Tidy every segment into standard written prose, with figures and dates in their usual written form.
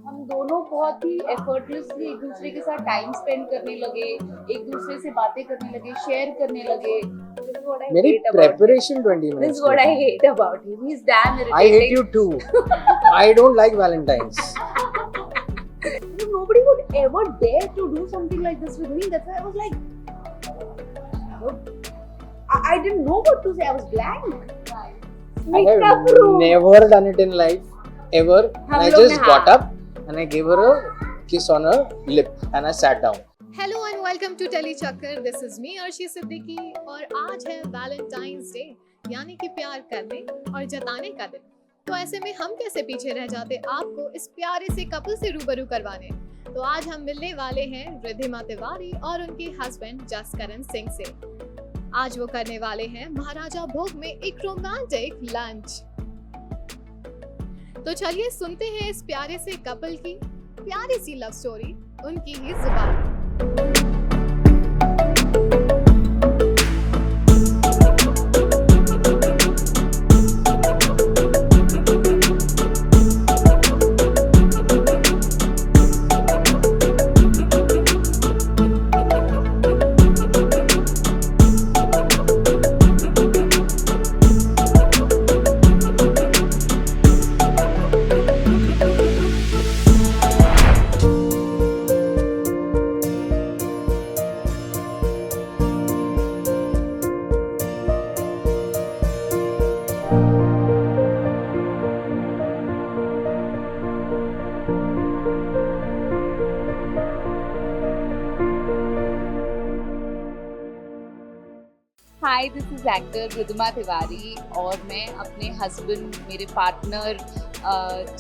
हम दोनों बहुत ही एफर्टलेसली एक दूसरे के साथ टाइम स्पेंड करने लगे, एक दूसरे से बातें करने लगे, शेयर करने लगे. This is what I मेरी hate about him. Preparation 20 This minutes is what I hate about him. He's damn irritating. I hate you too. I don't like Valentine's. Nobody would ever dare to do something like this with me. That's why I was like, I didn't know what to say. I was blank. I have never done it in life ever. And I just got up and I gave her a kiss on her lip and I sat down. Hello and welcome to tele Chakkar. This is me Arshi Siddiqui और आज है Valentine's day यानी कि प्यार करने और जताने का दिन. तो ऐसे में हम कैसे पीछे रह जाते आपको इस प्यारे से कपल से रूबरू करवाने. तो आज हम मिलने वाले हैं रिद्धिमा तिवारी और उनके हस्बैंड जसकरण सिंह से. आज वो करने वाले हैं महाराजा भोग में एक रोमांटिक लंच. तो चलिए सुनते हैं इस प्यारे से कपल की प्यारी सी लव स्टोरी उनकी ही जुबान. Hi, this is actor Riddhima Tiwari और मैं अपने हस्बैंड, मेरे पार्टनर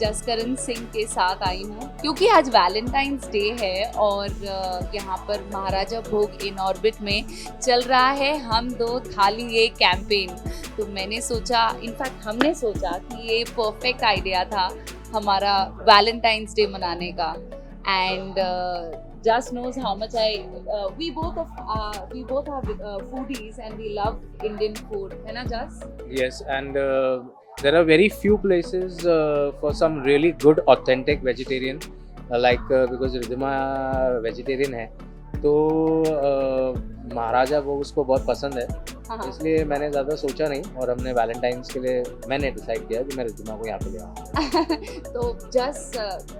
जसकरण सिंह के साथ आई हूँ क्योंकि आज वैलेंटाइंस डे है और यहाँ पर महाराजा भोग इन ऑर्बिट में चल रहा है हम दो थाली ये कैंपेन. तो मैंने सोचा, इनफैक्ट हमने सोचा कि ये परफेक्ट आइडिया था हमारा वैलेंटाइंस डे मनाने का. And Just knows how much we both are foodies and we love Indian food, है ना Jas? Yes, and there are very few places for some really good authentic vegetarian because Riddhima vegetarian है तो महाराजा वो उसको बहुत पसंद है. हाँ. इसलिए मैंने ज़्यादा सोचा नहीं और हमने वैलेंटाइंस के लिए मैंने डिसाइड किया कि मैं रिद्धिमा को यहाँ पे ले आऊँ. तो जस्ट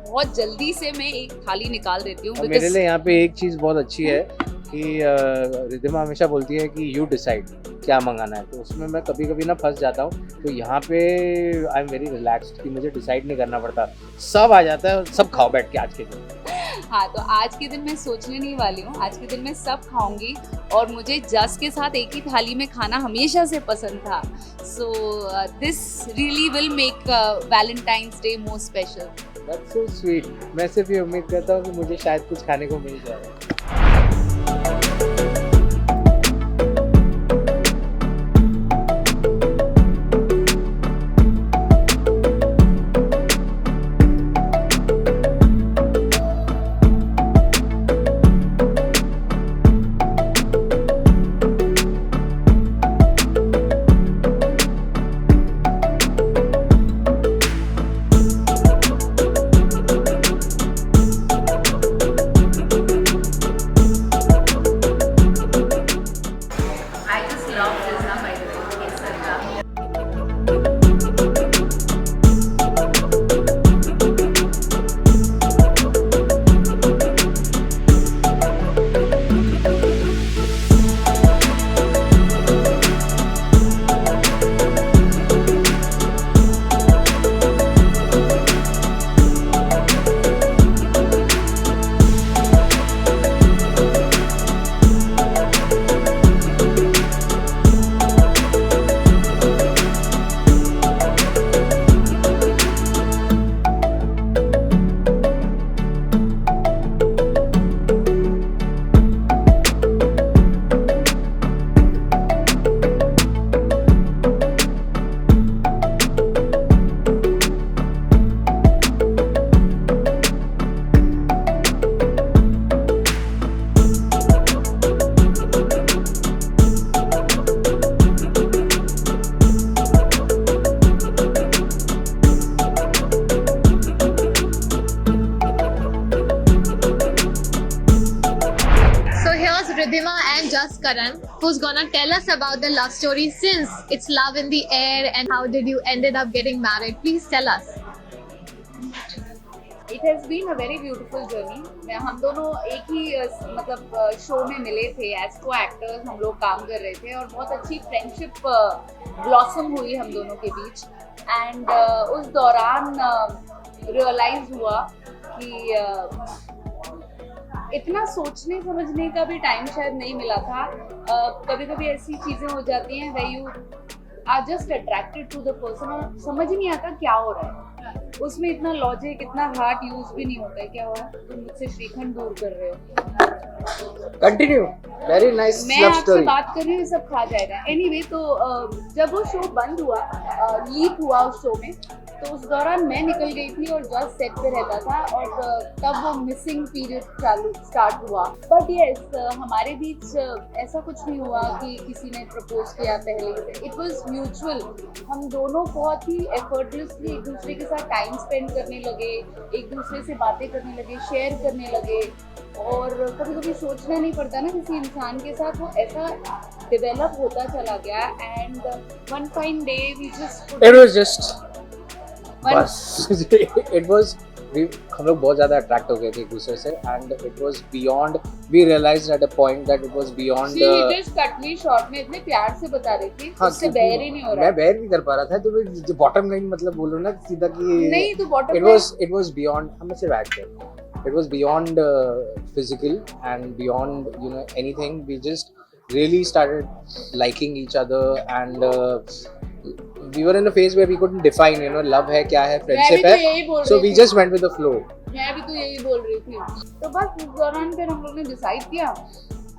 बहुत जल्दी से मैं एक थाली निकाल देती हूँ. मेरे लिए यहाँ पे एक चीज़ बहुत अच्छी है कि रिद्धिमा हमेशा बोलती है कि यू डिसाइड क्या मंगाना है. तो उसमें मैं कभी कभी ना फंस जाता हूँ. तो यहाँ पे आई एम वेरी रिलैक्स्ड कि मुझे डिसाइड नहीं करना पड़ता, सब आ जाता है, सब खाओ बैठ के आज के दिन. हाँ, तो आज के दिन मैं सोचने नहीं वाली हूँ. आज के दिन मैं सब खाऊंगी और मुझे जस के साथ एक ही थाली में खाना हमेशा से पसंद था. So this really will make Valentine's day more special. That's so sweet. मैं सिर्फ ये उम्मीद करता हूँ कि मुझे शायद कुछ खाने को मिल जाए. Ridhima and Just Karan, who's gonna tell us about the love story since it's love in the air and how did you ended up getting married. Please tell us. It has been a very beautiful journey. हम दोनों एक ही मतलब show में मिले थे as को actors, हम लोग काम कर रहे थे और बहुत अच्छी फ्रेंडशिप ब्लॉसम हुई हम दोनों के बीच. एंड उस दौरान रियलाइज हुआ कि इतना सोचने समझने का भी टाइम शायद नहीं मिला था. कभी कभी ऐसी चीज़ें हो जाती हैं where you are just attracted to the person और समझ ही नहीं आता क्या हो रहा है. उसमें इतना लॉजिक, इतना हार्ट यूज भी नहीं होता है. क्या हो रहा है, तुम मुझसे श्रीखंड दूर कर रहे हो. कंटिन्यू. वेरी नाइस मैं लव आपसे स्टोरी. बात कर रही हूँ, ये सब खा जाएगा. एनीवे तो जब वो शो बंद हुआ, लीक हुआ उस शो में, तो उस दौरान मैं निकल गई थी और जस्ट सेट पे रहता था और तब वो मिसिंग पीरियड स्टार्ट हुआ. बट यस, हमारे बीच ऐसा कुछ नहीं हुआ कि किसी ने प्रपोज किया पहले से. It was mutual. हम दोनों बहुत ही एफर्टलेसली एक दूसरे के साथ टाइम स्पेंड करने लगे, एक दूसरे से बातें करने लगे, शेयर करने लगे. और कभी कभी सोचना नहीं पड़ता ना किसी इंसान के साथ, वो ऐसा डेवलप होता चला गया. And one fine day we just It was just बस it was हम लोग बहुत ज़्यादा अट्रैक्ट हो गए थे एक दूसरे से. And it was beyond, we realised at a point that it was beyond. She just cut me short में इतने प्यार से बता रही थी, उससे बेयर ही नहीं हो रहा. मैं बेयर नहीं कर पा रहा था. तो मैं बॉटम लाइन मतलब बोलो ना सीधा कि नहीं तो बॉटम it was beyond, हम सिर्फ ऐड थे. It was beyond physical and beyond, you know, anything. We just really started liking each other and we were in a phase where we couldn't define, you know, love है क्या है, friendship है. So we just went with the flow. मैं भी तो यही बोल रही थी. तो बस उस दौरान फिर हम लोग ने डिसाइड किया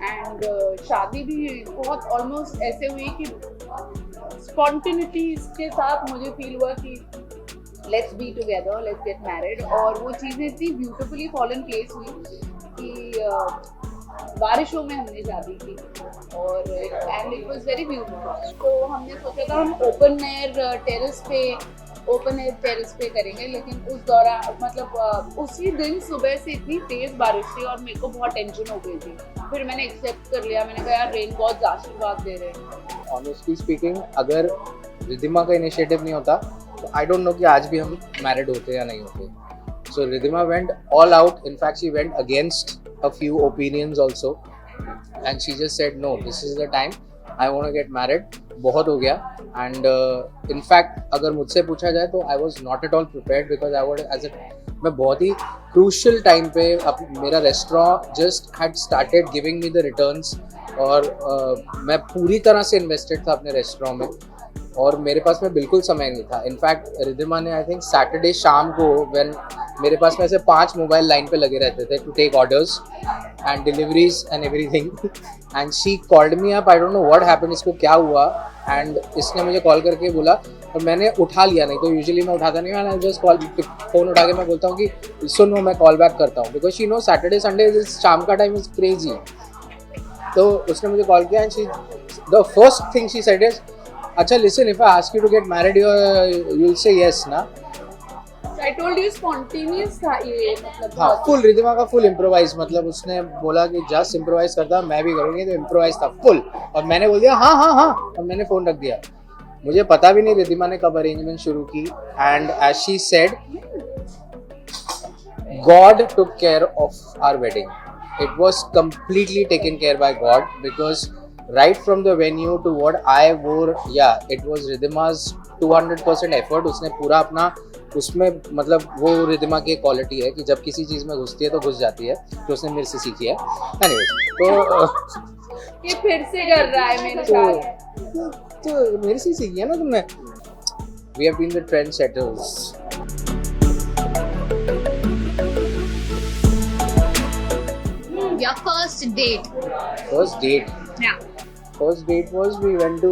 एंड शादी भी बहुत ऑलमोस्ट ऐसे हुई कि स्पॉन्टेनिटी के साथ मुझे फील हुआ कि let's be together, let's get married. और वो चीज़ें इतनी ब्यूटिफुली फॉल इन प्लेस हुई कि बारिशों में हमने शादी की और and it was very beautiful. तो हमने सोचा था हम ओपन एयर टेरेस पे करेंगे, लेकिन उस दौरान मतलब उसी दिन सुबह से इतनी तेज बारिश थी और मेरे को बहुत टेंशन हो गई थी. फिर मैंने एक्सेप्ट कर लिया. मैंने कहा यार रेन गॉड्स आशीर्वाद दे रहे हैं. ऑनेस्टली स्पीकिंग, अगर रिधिमा का इनिशिएटिव नहीं होता तो आई डोंट नो कि आज भी हम मैरिड होते या नहीं होते. So Ridhima went all out. In fact, she went against a few opinions also, and she just said, "No, this is the time. I want to get married." बहुत हो गया. And in fact, अगर मुझसे पूछा जाए तो I was not at all prepared because I would मैं बहुत ही crucial time पे मेरा restaurant just had started giving me the returns और मैं पूरी तरह से invested था अपने restaurant में और मेरे पास में बिल्कुल समय नहीं था. इनफैक्ट रिधिमा ने आई थिंक सैटरडे शाम को व्हेन मेरे पास में ऐसे 5 मोबाइल लाइन पे लगे रहते थे to take orders and deliveries and everything, and she called me up. I don't know what happened, इसको क्या हुआ. एंड इसने मुझे कॉल करके बोला और मैंने उठा लिया. नहीं तो यूजुअली मैं उठाता नहीं हूँ, जस्ट कॉल फ़ोन उठा के मैं बोलता हूँ कि सुनो मैं कॉल बैक करता हूँ, because she know Saturday Sunday शाम का टाइम इज़ क्रेजी. तो उसने मुझे कॉल किया and she the first thing she said is, अच्छा listen, if I ask you to get married, you'll say yes ना. I told you spontaneous था ये, मतलब हाँ, फुल रिधिमा का फुल इम्प्रोवाइज. मतलब उसने बोला कि जस्ट इम्प्रोवाइज करता, मैं भी करूँगी. तो इम्प्रोवाइज था फुल और मैंने बोल दिया हाँ हाँ हाँ और मैंने फ़ोन रख दिया. मुझे पता भी नहीं रिधिमा ने कब अरेंजमेंट शुरू की. And as she said, God took care of our wedding. It was completely taken care by God because right from the venue to what I wore, yeah, it was Ridhima's 200% effort. उसने पूरा अपना उसमें मतलब वो रिधिमा की quality है कि जब किसी चीज़ में घुसती है तो घुस जाती है, जो उसने मेरे से सीखी है. Anyways, तो ये फिर से कर रहा है मेरे साथ. तो मेरे से सीखी है ना तुमने. We have been the trendsetters. Your first date. First date. Yeah. First date was we went to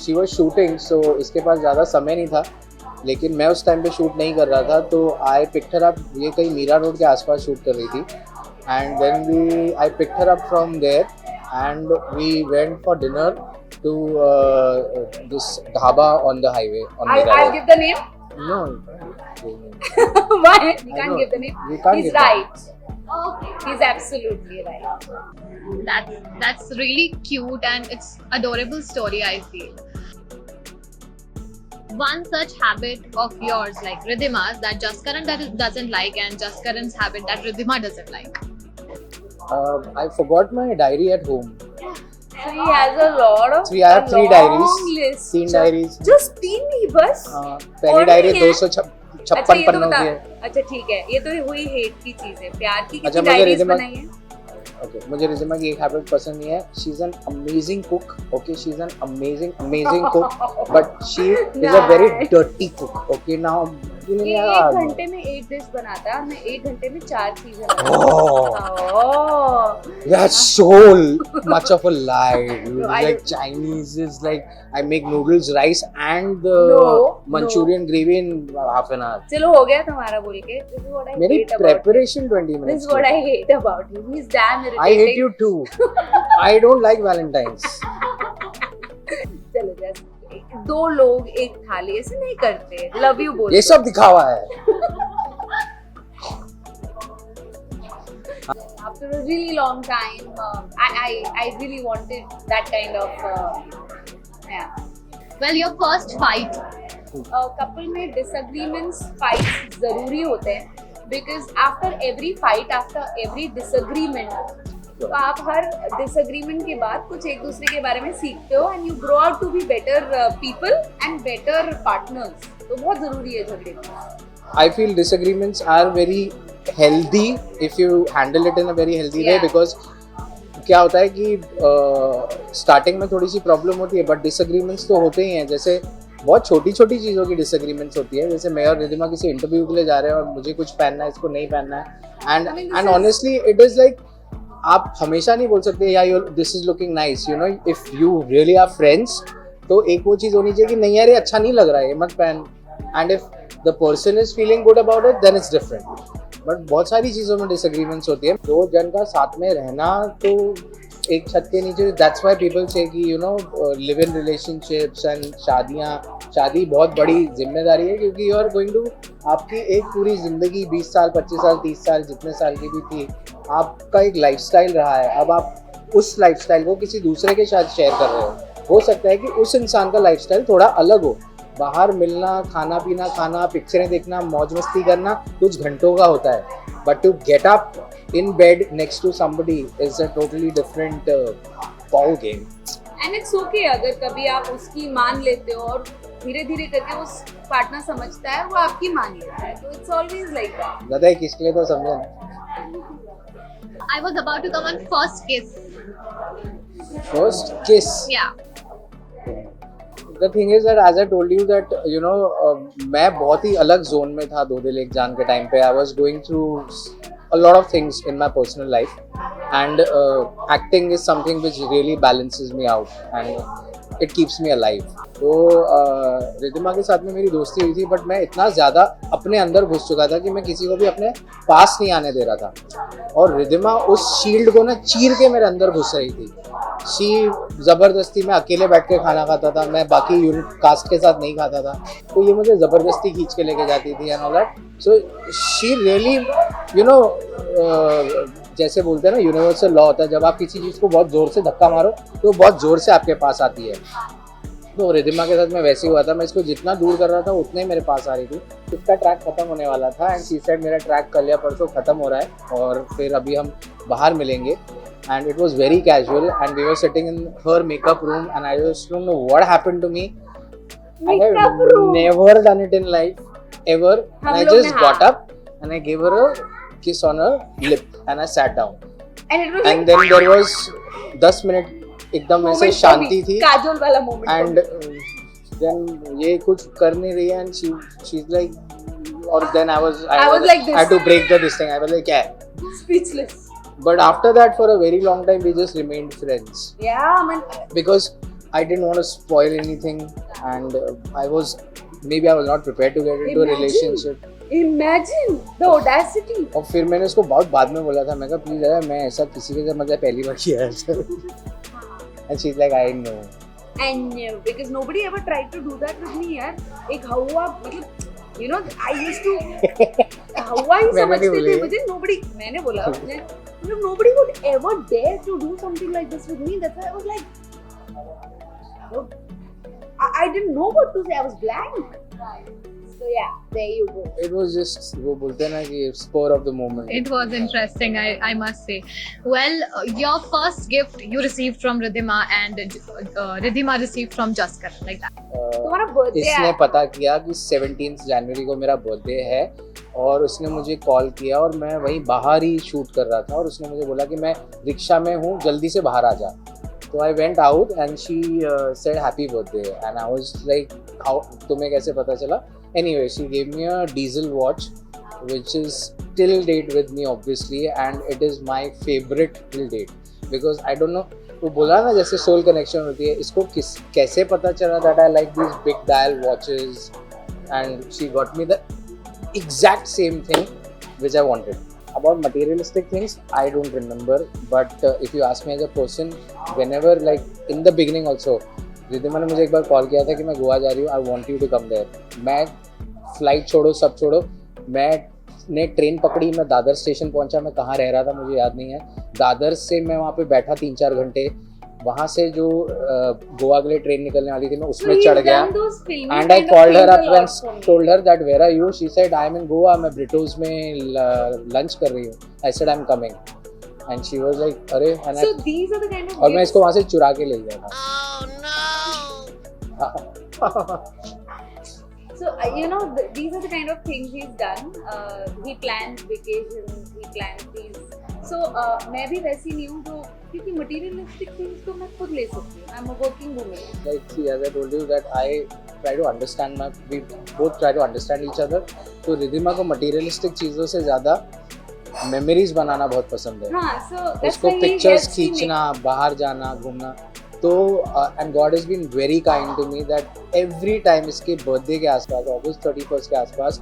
she was shooting, so इसके पास ज़्यादा समय नहीं था, लेकिन मैं उस टाइम पे शूट नहीं कर रहा था. तो I picked her up. ये कहीं मीरा रोड के आसपास शूट कर रही थी. And then I picked her up from there and we went for dinner to this dhaba on the highway on Mira I'll Road. give the name. No. Why? We can't give the name. We can't He's give the right. Okay. He's absolutely right. That's really cute and it's adorable story, I feel. One such habit of yours, like Ridhima's, that Jaskaran doesn't like, and Jaskaran's habit that Ridhima doesn't like. I forgot my diary at home. So he has a lot of. I have 3 long diaries. list. 3 diaries. Just 3 ही बस. पहली और diary नहीं है? 256 अच्छा ये तो पन्नों बता. की है. अच्छा ठीक है, ये तो हुई हेट की चीज है. प्यार की अच्छा, कितनी मुझे डायरीज रिधिमा- बनाई है? Okay, मुझे रिधिमा की एक हैबिट पसंद नहीं है. She is an amazing cook. Okay, she is an amazing cook, but she is a very dirty cook. Okay, now ये 1 घंटे में 1 डिश बनाता है, मैं 1 घंटे में 4 चीजें बनाता हूँ. That's so much of a lie. Dude. No, I Like don't- Chinese is like I make noodles, rice, and No, Manchurian gravy in half an hour. चलो हो गया तुम्हारा बोल के. This is what I मेरी hate about him. preparation 20 This minutes. is what I hate about him. He's damn irritating. I hate you too. I don't like Valentine's. चलो जैसे 2 लोग एक थाली ऐसे नहीं करते. लव यू बोल. ये सब दिखावा है. After a really long time, I really wanted that kind of yeah. Well, your first fight. Couple में डिसएग्रीमेंट्स फाइट्स जरूरी होते हैं because after every fight after every disagreement तो आप हर डिसएग्रीमेंट के बाद कुछ एक दूसरे के बारे में सीखते हो and you grow out to be better people and better partners. तो बहुत जरूरी है झगड़े में. I feel disagreements are very healthy if you handle it in a very healthy way Yeah. because क्या होता है कि स्टार्टिंग में थोड़ी सी प्रॉब्लम होती है बट डिसएग्रीमेंट्स तो होते ही हैं. जैसे बहुत छोटी छोटी चीज़ों की डिसएग्रीमेंट्स होती है. जैसे मैं और रिधिमा किसी इंटरव्यू के लिए जा रहे हैं और मुझे कुछ पहनना है, इसको नहीं पहनना है. And honestly it is like आप हमेशा नहीं बोल सकते या this is looking nice. You know, if you really are friends तो एक वो चीज़ होनी चाहिए कि नहीं यार ये अच्छा नहीं लग रहा है, ये मत पहन. And if the person is feeling good about it then it's different. But बहुत सारी चीज़ों में डिसएग्रीमेंट्स होती है. 2 जन का साथ में रहना तो एक छत के नीचे, दैट्स व्हाई पीपल से कि you know live in relationships and शादी बहुत बड़ी जिम्मेदारी है क्योंकि यू आर गोइंग टू आपकी एक पूरी जिंदगी 20 साल 25 साल 30 साल जितने साल की भी थी आपका एक लाइफस्टाइल रहा है. अब आप उस लाइफस्टाइल को किसी दूसरे के साथ शेयर कर रहे हो. हो सकता है कि उस इंसान का लाइफस्टाइल थोड़ा अलग हो. बाहर मिलना, खाना पीना खाना, पिक्चरें देखना, मौज मस्ती करना कुछ घंटों का होता है. But to get up in bed next to somebody is a totally different ball game. And it's okay अगर कभी आप उसकी मान लेते हो और धीरे धीरे करके उस पार्टनर समझता है वो आपकी मान लेता है. तो इट्स ऑलवेज लाइक दैट. दादा है किसके लिए तो समझे. I was about to come on first kiss. First kiss. Yeah. The thing is that as I told you that you know मैं बहुत ही अलग जोन में था 2 दिल एक जान के टाइम पे. I was going through a lot of things in my personal life and acting is something which really balances me out and it keeps me alive. तो रिधिमा के साथ में मेरी दोस्ती हुई थी बट मैं इतना ज़्यादा अपने अंदर घुस चुका था कि मैं किसी को भी अपने पास नहीं आने दे रहा था. और रिधिमा उस शील्ड को ना चीर के मेरे अंदर घुस रही थी. शी ज़बरदस्ती में अकेले बैठ के खाना खाता था, मैं बाकी यूनिट कास्ट के साथ नहीं खाता था. तो ये मुझे ज़बरदस्ती खींच के लेके जाती थी and all that. So she really you know जैसे बोलते हैं ना यूनिवर्सल लॉ होता है, जब आप किसी चीज़ को बहुत ज़ोर से धक्का मारो तो बहुत ज़ोर से आपके पास आती है. तो रिधिमा के साथ में वैसे ही हुआ था. मैं इसको जितना दूर कर रहा था उतने ही मेरे पास आ रही थी. इसका ट्रैक खत्म होने वाला था एंड शी सेड मेरा ट्रैक कल या परसों खत्म हो रहा है और फिर अभी हम बाहर मिलेंगे. And it was very casual and we were sitting in her makeup room and I just don't know what happened to me. I have never done it in life ever. And I just got up and I gave her a kiss on her lip and I sat down. And then there was 10 minute एकदम ऐसे शांति थी. काजोल वाला moment. And then ये कुछ कर नहीं रही है and she's like, और then I was like this. I had to break this thing. I was like क्या है? Speechless. But after that, for a very long time, we just remained friends. Yeah, man. Because I didn't want to spoil anything, and I was not prepared to get into a relationship. Imagine the audacity. और फिर मैंने उसको बहुत बाद में बोला था. मैं कहा प्लीज यार मैं ऐसा किसी के साथ मतलब पहली बार किया है. And she's like I know. And because nobody ever tried to do that with me यार. एक हवा मतलब You know, I used to why मैंने नहीं समझते थे बोली। मुझे nobody मैंने बोला nobody would ever dare to do something like this with me. That's why I was like I didn't know what to say. I was blank. So yeah, there you go. It was just वो बोलते हैं ना कि spur of the moment. It was interesting, I must say. Well, your first gift you received from Ridhima and Ridhima received from Jaskar, like that. तुम्हारा birthday इसने है पता किया कि 17 जनवरी को मेरा बर्थडे है और उसने मुझे कॉल किया और मैं वहीं बाहर ही शूट कर रहा था और उसने मुझे बोला कि मैं रिक्शा में हूँ, जल्दी से बाहर आ जा. तो I went out and she said happy birthday and I was like how तुम्हें कैसे पता चला. Anyway, she gave me a diesel watch which is till date with me obviously and it is my favorite till date because I don't know. वो बोला ना जैसे soul connection होती है, इसको कैसे पता चला that I like these big dial watches and she got me the exact same thing which I wanted. About materialistic things, I don't remember, but if you ask me as a person, whenever like in the beginning also, Riddhima ने मुझे एक बार call किया था कि मैं गोवा जा रही हूँ, I want you to come there. मैं फ्लाइट छोड़ो सब छोड़ो, मैंने ट्रेन पकड़ी, मैं दादर स्टेशन पहुंचा. मैं कहाँ रह रहा था मुझे याद नहीं है. दादर से मैं वहाँ पे बैठा 3-4 घंटे. वहाँ से जो गोवा के लिए ट्रेन निकलने वाली थी मैं उसमें चढ़ गया and I called her up and told her that where are you. She said I am in Goa, मैं ब्रिटोज में लंच कर रही हूँ. I said I am coming and she was like अरे So these are the kind of और मैं gifts- इसको वहाँ से चुरा के ले गया था. So you know, these are the kind of things he's done. He plans vacations, he plans these. So मैं भी वैसी नहीं हूँ तो क्योंकि materialistic things तो मैं खुद ले सकती हूँ. I'm a working woman. Like see, as I told you that I try to understand we both try to understand each other. तो रिद्धिमा को materialistic चीज़ों से ज़्यादा memories बनाना बहुत पसंद है. हाँ, so that's उसको why he pictures helps me make- खींचना, बाहर जाना, घूमना. तो and God has been very kind to me that every time इसके बर्थडे के आसपास, August 31 के आसपास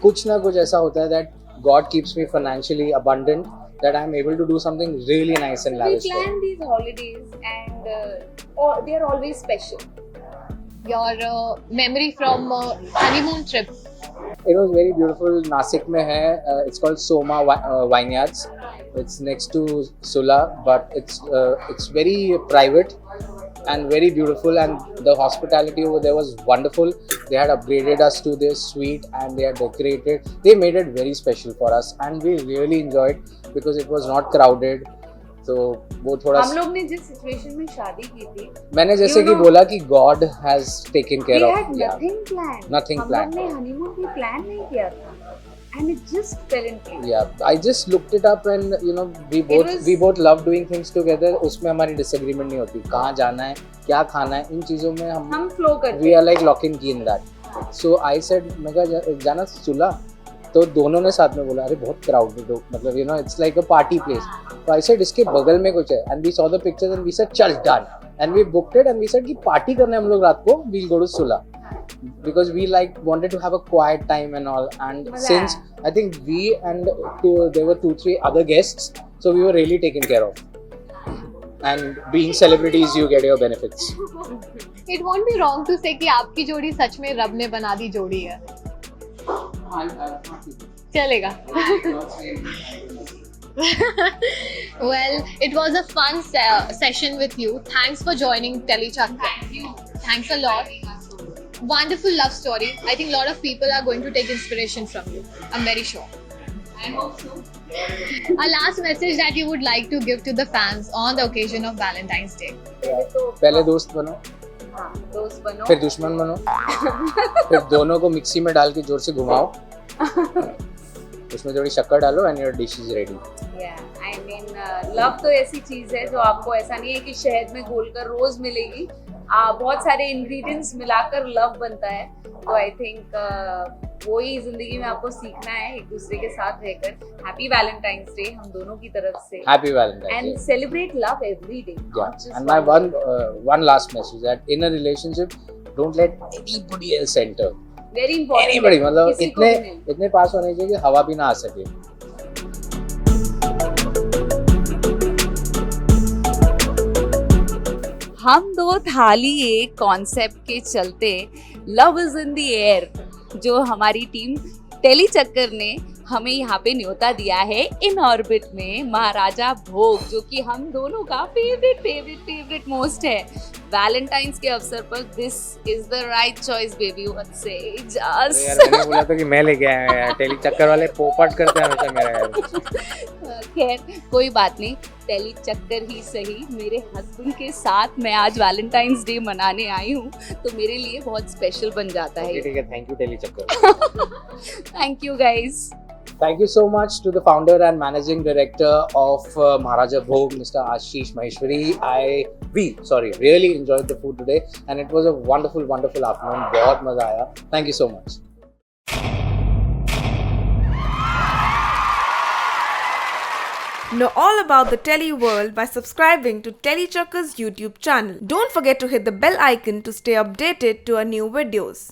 कुछ ना कुछ ऐसा होता है that God keeps me financially abundant, that I am able to do something really nice and We lavish. plan these holidays and they are always special. Your memory from honeymoon trip. It was very beautiful. Nasik में है. It's called Soma Vineyards. It's next to Sula, but it's very private and very beautiful. And the hospitality over there was wonderful. They had upgraded us to their suite and they had decorated. They made it very special for us, and we really enjoyed because it was not crowded. तो वो थोड़ा हम लोग ने जिस situation में शादी की थी, मैंने जैसे You कि know, बोला कि God has taken care we of. had nothing planned. Nothing planned. हम लोग ने हनीमून भी प्लान नहीं किया था, and it just fell in place. Yeah, I just looked it up and you know was- we both love doing things together. उसमें हमारी disagreement नहीं होती. कहाँ जाना है, क्या खाना है, इन चीज़ों में हम फ्लो करते we are like lock and key in that. So I said मैं कहा जाना सुला. तो दोनों ने साथ में बोला अरे बहुत क्राउडेड हो, मतलब you know it's like a party place. तो I said इसके बगल में कुछ है and we saw the pictures and we said चल done and we booked it and we said कि पार्टी करने हम लोग रात को we'll go to Sula because we like wanted to have a quiet time and all, and मजा since I think we and there were 2-3 other guests, so we were really taken care of. And being celebrities you get your benefits. It won't be wrong to say कि आपकी जोड़ी सच में रब ने बना दी जोड़ी है. चलेगा. Well, it was a fun session with you. Thanks for joining Telechuck. Thank you. Thanks a lot. Wonderful love story. I think a lot of people are going to take inspiration from you. I'm very sure. I hope so. A last message that you would like to give to the fans on the occasion of Valentine's Day. पहले दोस्त बनो, हाँ, दोस्त बनो. फिर दुश्मन बनो, फिर दोनों को मिक्सी में डाल के जोर से घुमाओ, उसमें थोड़ी शक्कर डालो and your dish is ready. Yeah, I mean, love तो ऐसी चीज है जो आपको ऐसा नहीं है कि शहद में घोलकर रोज मिलेगी. बहुत सारे इंग्रेडिएंट्स मिलाकर लव बनता है. तो आई थिंक वही जिंदगी में आपको सीखना है, एक दूसरे के साथ रहकर. हैप्पी वैलेंटाइंस डे हम दोनों की तरफ से. Happy Valentine's And Day. celebrate love every day. Yeah. Not just And my one. one last message that in a relationship, don't let anybody else enter. Very important. Anybody, मतलब किसी को भी नहीं. इतने पास होने चाहिए कि हवा भी ना आ सके. हम दो थाली एक कॉन्सेप्ट के चलते love is in the air. जो हमारी टीम टेली चक्कर ने हमें यहाँ पे न्योता दिया है इन ऑर्बिट में महाराजा भोग, जो कि हम दोनों का फेवरेट मोस्ट है। वैलेंटाइंस के अवसर पर this is the right choice baby, what से यार जस्ट मैंने बोला था कि मैं लेके आया हूं यार, टेली चक्कर वाले पोपट करते हैं हमेशा मेरा यार। खैर कोई बात नहीं, टेली चक्कर ही सही, मेरे हस्बैंड के साथ मैं आज वैलेंटाइंस डे मनाने आई हूँ तो मेरे लिए बहुत स्पेशल बन जाता है। ठीक है, थैंक यू टेली चक्कर। Thank you guys. Thank you so much to the founder and managing director of Maharaja Bhog, Mr. Ashish Maheshwari. We really enjoyed the food today and it was a wonderful afternoon. बहुत मजा आया. Thank you so much. Know all about the Telly world by subscribing to Telly Chakkar's YouTube channel. Don't forget to hit the bell icon to stay updated to our new videos.